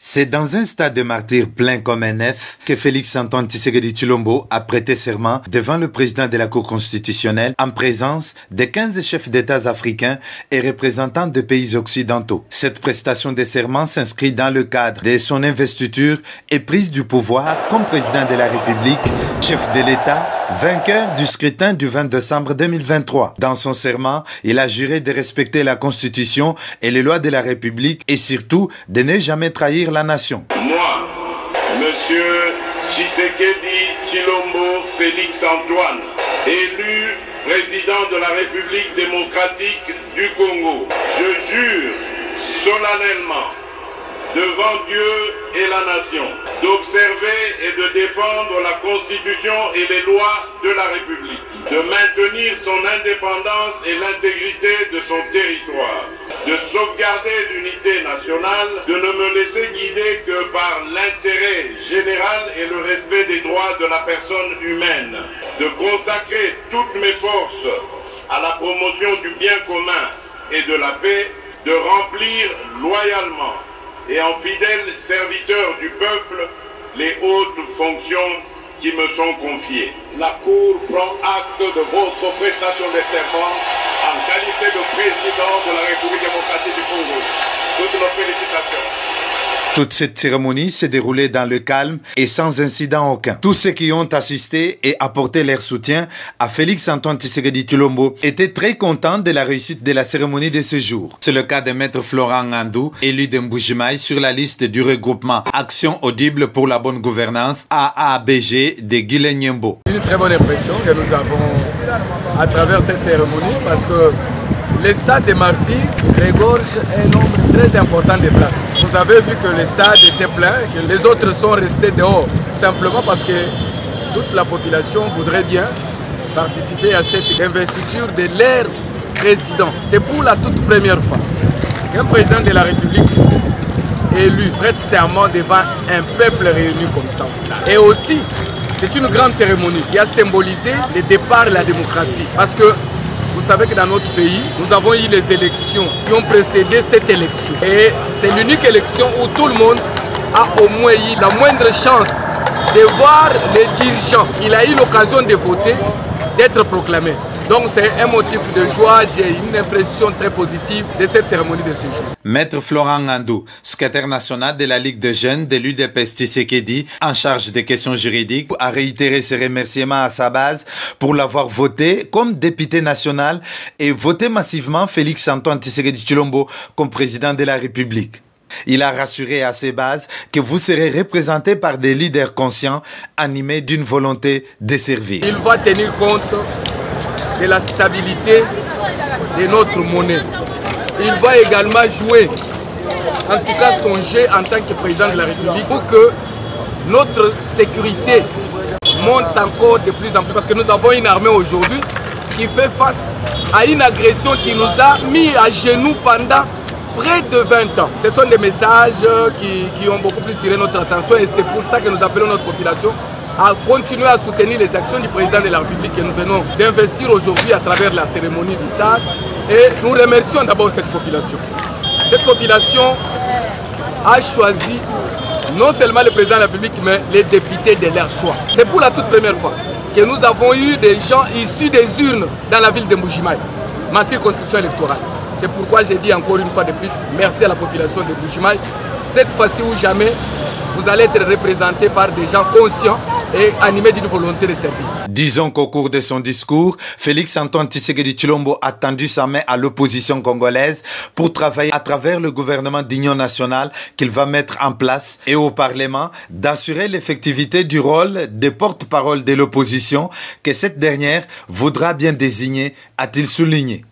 C'est dans un stade de martyrs plein comme un œuf que Félix-Antoine Tshisekedi Tshilombo a prêté serment devant le président de la Cour constitutionnelle en présence des 15 chefs d'État africains et représentants de pays occidentaux. Cette prestation de serment s'inscrit dans le cadre de son investiture et prise du pouvoir comme président de la République, chef de l'État, vainqueur du scrutin du 20 décembre 2023. Dans son serment, il a juré de respecter la Constitution et les lois de la République et surtout de ne jamais trahir la nation. Moi, Monsieur Tshisekedi Tshilombo Félix-Antoine, élu président de la République démocratique du Congo, je jure solennellement devant Dieu et la nation d'observer et de défendre la Constitution et les lois de la République, de maintenir son indépendance et l'intégrité de son territoire, de sauvegarder l'unité nationale, de ne me laisser guider que par l'intérêt général et le respect des droits de la personne humaine, de consacrer toutes mes forces à la promotion du bien commun et de la paix, de remplir loyalement et en fidèle serviteur du peuple les hautes fonctions qui me sont confiées. La Cour prend acte de votre prestation de serment en qualité de président de la République démocratique du Congo. Toutes nos félicitations. Toute cette cérémonie s'est déroulée dans le calme et sans incident aucun. Tous ceux qui ont assisté et apporté leur soutien à Félix-Antoine Tshisekedi Tshilombo étaient très contents de la réussite de la cérémonie de ce jour. C'est le cas de Maître Florent Ngandou, élu de Mbujimaï sur la liste du regroupement Action Audible pour la bonne gouvernance AABG de Guilé Nyembo. Une très bonne impression que nous avons à travers cette cérémonie parce que le stade des martyrs regorge un nombre très important de places. Vous avez vu que le stade était plein, que les autres sont restés dehors, simplement parce que toute la population voudrait bien participer à cette investiture de leur président. C'est pour la toute première fois qu'un président de la République élu prête serment devant un peuple réuni comme ça au stade. Et aussi, c'est une grande cérémonie qui a symbolisé le départ de la démocratie. Parce que vous savez que dans notre pays, nous avons eu les élections qui ont précédé cette élection. Et c'est l'unique élection où tout le monde a au moins eu la moindre chance de voir les dirigeants. Il a eu l'occasion de voter, d'être proclamé. Donc c'est un motif de joie, j'ai une impression très positive de cette cérémonie de ce jour. Maître Florent Ngandou, secrétaire national de la Ligue des jeunes de l'UDPS Tshisekedi, en charge des questions juridiques, a réitéré ses remerciements à sa base pour l'avoir voté comme député national et voté massivement Félix-Antoine Tshisekedi Tshilombo comme président de la République. Il a rassuré à ses bases que vous serez représentés par des leaders conscients, animés d'une volonté de servir. Il va tenir compte de la stabilité de notre monnaie. Il va également jouer, en tout cas son jeu en tant que président de la République, pour que notre sécurité monte encore de plus en plus. Parce que nous avons une armée aujourd'hui qui fait face à une agression qui nous a mis à genoux pendant près de 20 ans. Ce sont des messages qui ont beaucoup plus tiré notre attention et c'est pour ça que nous appelons notre population à continuer à soutenir les actions du président de la République que nous venons d'investir aujourd'hui à travers la cérémonie du stade. Et nous remercions d'abord cette population. Cette population a choisi non seulement le président de la République, mais les députés de leur choix. C'est pour la toute première fois que nous avons eu des gens issus des urnes dans la ville de Mbujimaï, ma circonscription électorale. C'est pourquoi j'ai dit encore une fois de plus, merci à la population de Mbujimaï. Cette fois-ci ou jamais, vous allez être représentés par des gens conscients et animés d'une volonté de servir. Disons qu'au cours de son discours, Félix-Antoine Tshisekedi Tshilombo a tendu sa main à l'opposition congolaise pour travailler à travers le gouvernement d'union nationale qu'il va mettre en place et au Parlement d'assurer l'effectivité du rôle des porte-parole de l'opposition que cette dernière voudra bien désigner, a-t-il souligné.